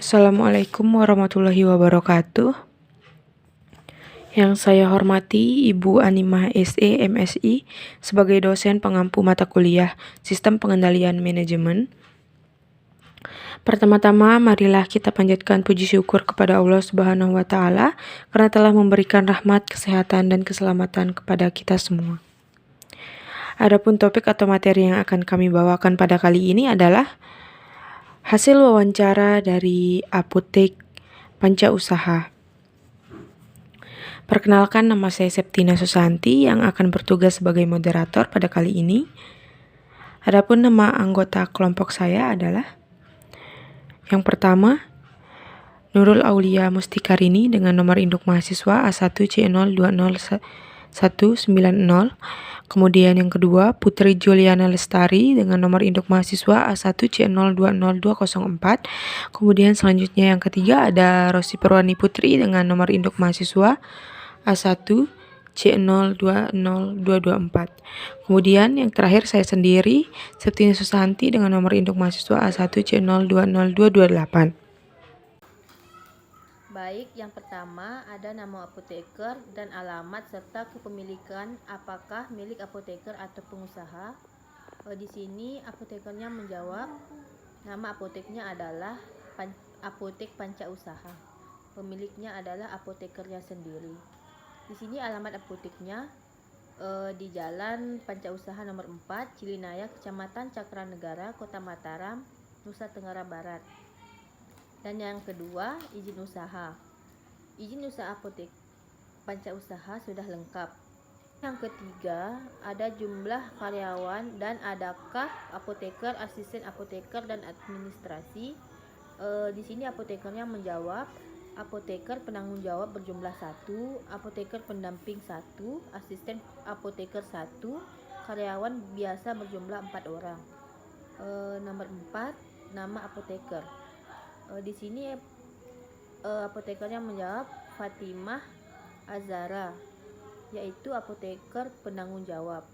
Assalamualaikum warahmatullahi wabarakatuh. Yang saya hormati Ibu Animah SE MSI sebagai dosen pengampu mata kuliah Sistem Pengendalian Manajemen. Pertama-tama marilah kita panjatkan puji syukur kepada Allah Subhanahu wa taala karena telah memberikan rahmat, kesehatan dan keselamatan kepada kita semua. Adapun topik atau materi yang akan kami bawakan pada kali ini adalah hasil wawancara dari Apotek Panca Usaha. Perkenalkan, nama saya Septina Susanti yang akan bertugas sebagai moderator pada kali ini. Adapun nama anggota kelompok saya adalah yang pertama, Nurul Aulia Mustikarini dengan nomor induk mahasiswa A1C020190. Kemudian yang kedua, Putri Juliana Lestari dengan nomor induk mahasiswa A1C020204. Kemudian selanjutnya yang ketiga ada Rosi Perwani Putri dengan nomor induk mahasiswa A1C020224. Kemudian yang terakhir saya sendiri, Septina Susanti dengan nomor induk mahasiswa A1C020228. Baik, yang pertama ada nama apoteker dan alamat serta kepemilikan, apakah milik apoteker atau pengusaha. Di sini apotekernya menjawab nama apoteknya adalah Apotek Panca Usaha. Pemiliknya adalah apotekernya sendiri. Di sini alamat apoteknya di Jalan Panca Usaha nomor 4, Cilinaya, Kecamatan Cakranegara, Kota Mataram, Nusa Tenggara Barat. Dan yang kedua, izin usaha. Izin usaha Apotek Panca Usaha sudah lengkap. Yang ketiga, ada jumlah karyawan dan adakah apoteker, asisten apoteker dan administrasi. Di sini apotekernya menjawab apoteker penanggung jawab berjumlah 1, apoteker pendamping 1, asisten apoteker 1, karyawan biasa berjumlah 4 orang. Nomor 4, nama apoteker. Di sini apotekernya menjawab Fatimah Azara, yaitu apoteker penanggung jawab.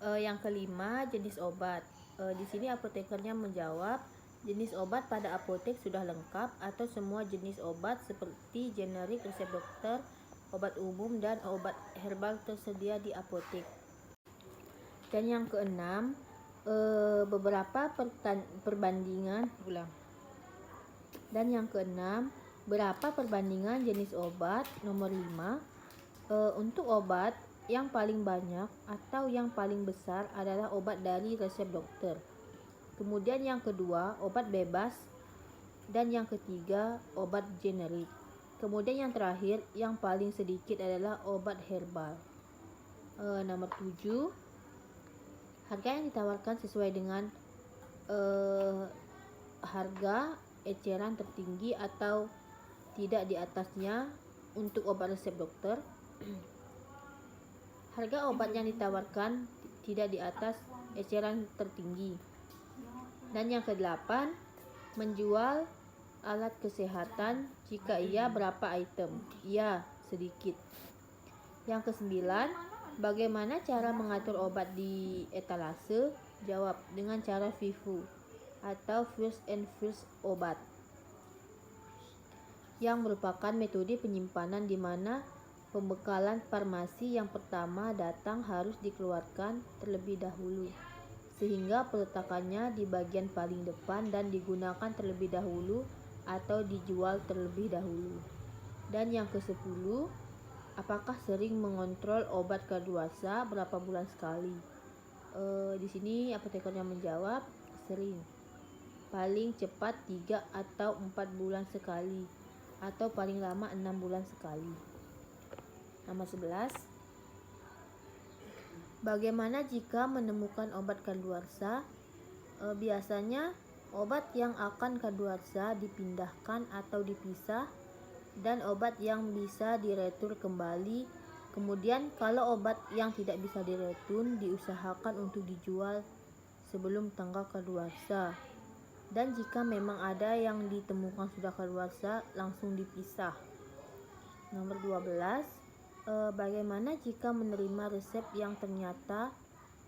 Yang kelima, jenis obat. Di sini apotekernya menjawab jenis obat pada apotek sudah lengkap atau semua jenis obat seperti generik, resep dokter, obat umum dan obat herbal tersedia di apotek. Dan yang keenam, beberapa perbandingan ulang. Dan yang keenam, berapa perbandingan jenis obat. Nomor 5, untuk obat yang paling banyak atau yang paling besar adalah obat dari resep dokter. Kemudian yang kedua, obat bebas, dan yang ketiga, obat generik. Kemudian yang terakhir, yang paling sedikit adalah obat herbal. Nomor 7, harga yang ditawarkan sesuai dengan harga eceran tertinggi atau tidak di atasnya untuk obat resep dokter. Harga obat yang ditawarkan tidak di atas eceran tertinggi. Dan yang ke-8, menjual alat kesehatan, jika iya berapa item? Iya, sedikit. Yang ke-9, bagaimana cara mengatur obat di etalase? Jawab, dengan cara FIFO atau first and first obat, yang merupakan metode penyimpanan di mana pembekalan farmasi yang pertama datang harus dikeluarkan terlebih dahulu, sehingga peletakannya di bagian paling depan dan digunakan terlebih dahulu atau dijual terlebih dahulu. Dan yang ke-10, apakah sering mengontrol obat kadaluarsa, berapa bulan sekali? Di sini apotekernya menjawab sering, paling cepat 3 atau 4 bulan sekali, atau paling lama 6 bulan sekali. Nomor 11, bagaimana jika menemukan obat kadaluarsa? Biasanya obat yang akan kadaluarsa dipindahkan atau dipisah, dan obat yang bisa diretur kembali. Kemudian kalau obat yang tidak bisa diretur diusahakan untuk dijual sebelum tanggal kadaluarsa. Dan jika memang ada yang ditemukan sudah kadaluarsa, langsung dipisah. Nomor 12, bagaimana jika menerima resep yang ternyata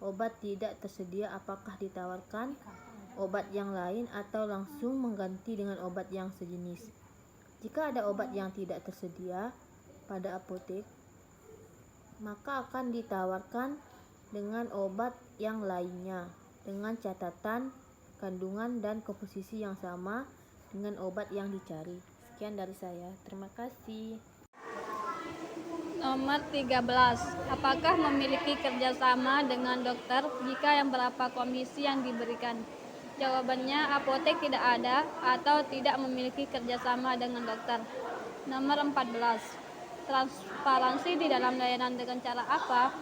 obat tidak tersedia, apakah ditawarkan? obat yang lain atau langsung mengganti dengan obat yang sejenis. Jika ada obat yang tidak tersedia pada apotek, maka akan ditawarkan dengan obat yang lainnya dengan catatan kandungan dan komposisi yang sama dengan obat yang dicari. Sekian dari saya. Terima kasih. Nomor 13. Apakah memiliki kerjasama dengan dokter jika yang berapa komisi yang diberikan? Jawabannya apotek tidak ada atau tidak memiliki kerjasama dengan dokter. Nomor 14. Transparansi di dalam layanan dengan cara apa?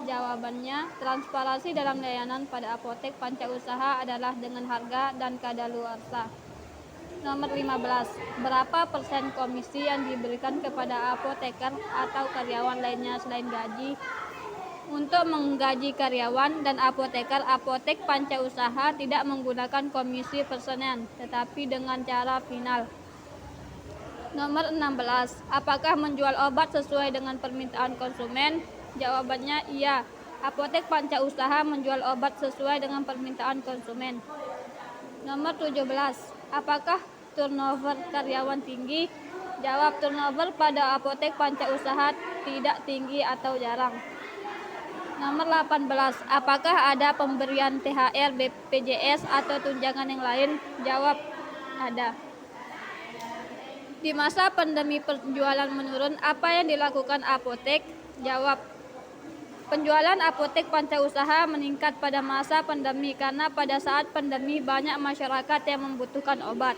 Jawabannya, transparansi dalam layanan pada apotek pancausaha adalah dengan harga dan kadaluarsa. Nomor 15. Berapa persen komisi yang diberikan kepada apoteker atau karyawan lainnya selain gaji? Untuk menggaji karyawan dan apoteker, apotek pancausaha tidak menggunakan komisi persenan, tetapi dengan cara final. Nomor 16. Apakah menjual obat sesuai dengan permintaan konsumen? Jawabannya iya. Apotek pancausaha menjual obat sesuai dengan permintaan konsumen. Nomor 17. Apakah turnover karyawan tinggi? Jawab, turnover pada apotek pancausaha tidak tinggi atau jarang. Nomor 18. Apakah ada pemberian THR, BPJS atau tunjangan yang lain? Jawab, ada. Di masa pandemi penjualan menurun, apa yang dilakukan apotek? Jawab, penjualan apotek pancausaha meningkat pada masa pandemi karena pada saat pandemi banyak masyarakat yang membutuhkan obat.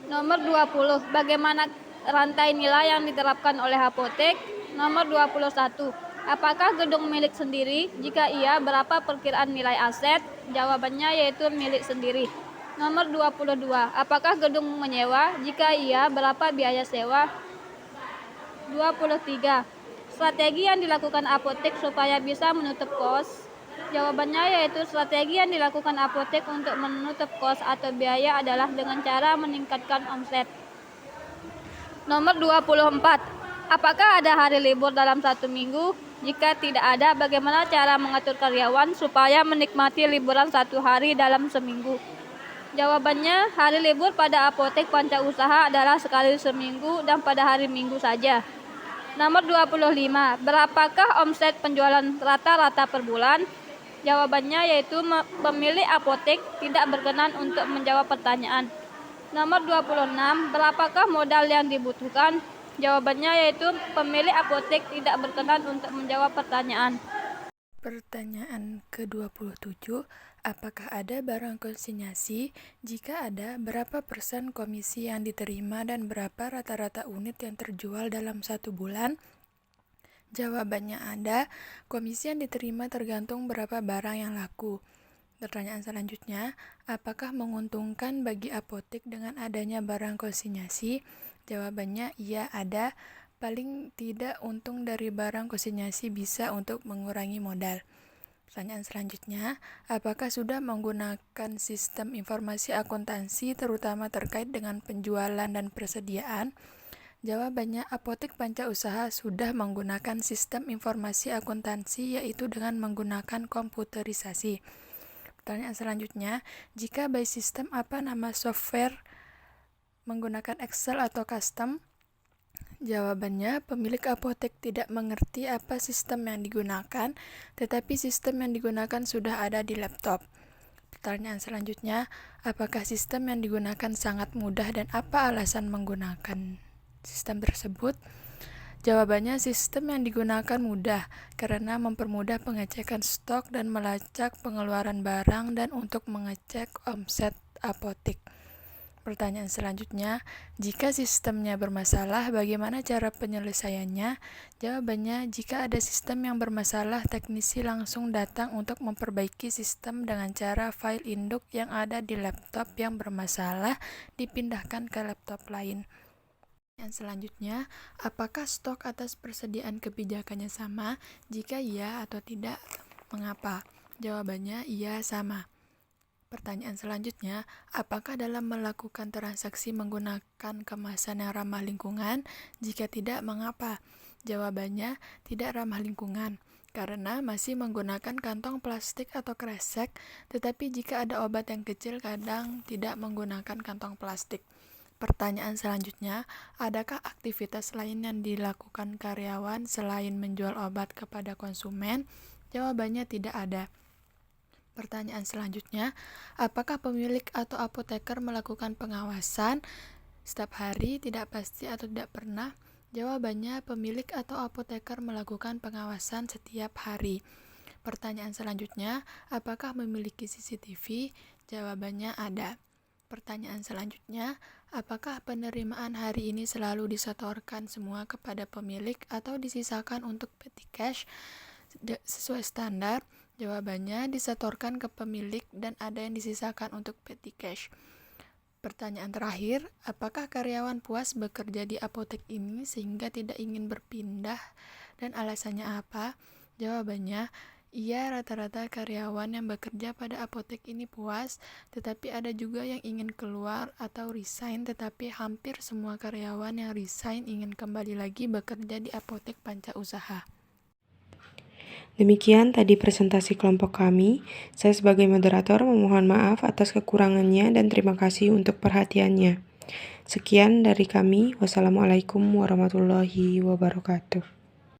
Nomor 20. Bagaimana rantai nilai yang diterapkan oleh apotek? Nomor 21. Apakah gedung milik sendiri? Jika iya, berapa perkiraan nilai aset? Jawabannya yaitu milik sendiri. Nomor 22. Apakah gedung menyewa? Jika iya, berapa biaya sewa? 23. Strategi yang dilakukan apotek supaya bisa menutup kos? Jawabannya yaitu strategi yang dilakukan apotek untuk menutup kos atau biaya adalah dengan cara meningkatkan omset. Nomor 24. Apakah ada hari libur dalam satu minggu? Jika tidak ada, bagaimana cara mengatur karyawan supaya menikmati liburan satu hari dalam seminggu? Jawabannya, hari libur pada apotek pancausaha adalah sekali seminggu dan pada hari Minggu saja. Nomor 25. Berapakah omset penjualan rata-rata per bulan? Jawabannya yaitu pemilik apotek tidak berkenan untuk menjawab pertanyaan. Nomor 26. Berapakah modal yang dibutuhkan? Jawabannya yaitu pemilik apotek tidak berkenan untuk menjawab pertanyaan. Pertanyaan ke-27. Apakah ada barang konsinyasi? Jika ada, berapa persen komisi yang diterima dan berapa rata-rata unit yang terjual dalam satu bulan? Jawabannya ada. Komisi yang diterima tergantung berapa barang yang laku. Pertanyaan selanjutnya, apakah menguntungkan bagi apotek dengan adanya barang konsinyasi? Jawabannya iya, ada. Paling tidak untung dari barang konsinyasi bisa untuk mengurangi modal. Pertanyaan selanjutnya, apakah sudah menggunakan sistem informasi akuntansi terutama terkait dengan penjualan dan persediaan? Jawabannya, apotek pancausaha sudah menggunakan sistem informasi akuntansi yaitu dengan menggunakan komputerisasi. Pertanyaan selanjutnya, jika by system apa nama software menggunakan Excel atau custom? Jawabannya, pemilik apotek tidak mengerti apa sistem yang digunakan, tetapi sistem yang digunakan sudah ada di laptop. Pertanyaan selanjutnya, apakah sistem yang digunakan sangat mudah dan apa alasan menggunakan sistem tersebut? Jawabannya, sistem yang digunakan mudah karena mempermudah pengecekan stok dan melacak pengeluaran barang dan untuk mengecek omset apotek. Pertanyaan selanjutnya, jika sistemnya bermasalah, bagaimana cara penyelesaiannya? Jawabannya, jika ada sistem yang bermasalah, teknisi langsung datang untuk memperbaiki sistem dengan cara file induk yang ada di laptop yang bermasalah dipindahkan ke laptop lain. Yang selanjutnya, apakah stok atas persediaan kebijakannya sama? Jika iya atau tidak, mengapa? Jawabannya iya, sama. Pertanyaan selanjutnya, apakah dalam melakukan transaksi menggunakan kemasan yang ramah lingkungan? Jika tidak, mengapa? Jawabannya, tidak ramah lingkungan. karena masih menggunakan kantong plastik atau kresek, tetapi jika ada obat yang kecil kadang tidak menggunakan kantong plastik. Pertanyaan selanjutnya, adakah aktivitas lain yang dilakukan karyawan selain menjual obat kepada konsumen? Jawabannya tidak ada. Pertanyaan selanjutnya, apakah pemilik atau apoteker melakukan pengawasan setiap hari, tidak pasti atau tidak pernah? Jawabannya, pemilik atau apoteker melakukan pengawasan setiap hari. Pertanyaan selanjutnya, apakah memiliki CCTV? Jawabannya ada. Pertanyaan selanjutnya, apakah penerimaan hari ini selalu disetorkan semua kepada pemilik atau disisakan untuk petty cash sesuai standar? Jawabannya disetorkan ke pemilik dan ada yang disisakan untuk petty cash. Pertanyaan terakhir, apakah karyawan puas bekerja di apotek ini sehingga tidak ingin berpindah dan alasannya apa? Jawabannya, iya, rata-rata karyawan yang bekerja pada apotek ini puas, tetapi ada juga yang ingin keluar atau resign, tetapi hampir semua karyawan yang resign ingin kembali lagi bekerja di apotek Panca Usaha. Demikian tadi presentasi kelompok kami. Saya sebagai moderator memohon maaf atas kekurangannya dan terima kasih untuk perhatiannya. Sekian dari kami. Wassalamualaikum warahmatullahi wabarakatuh.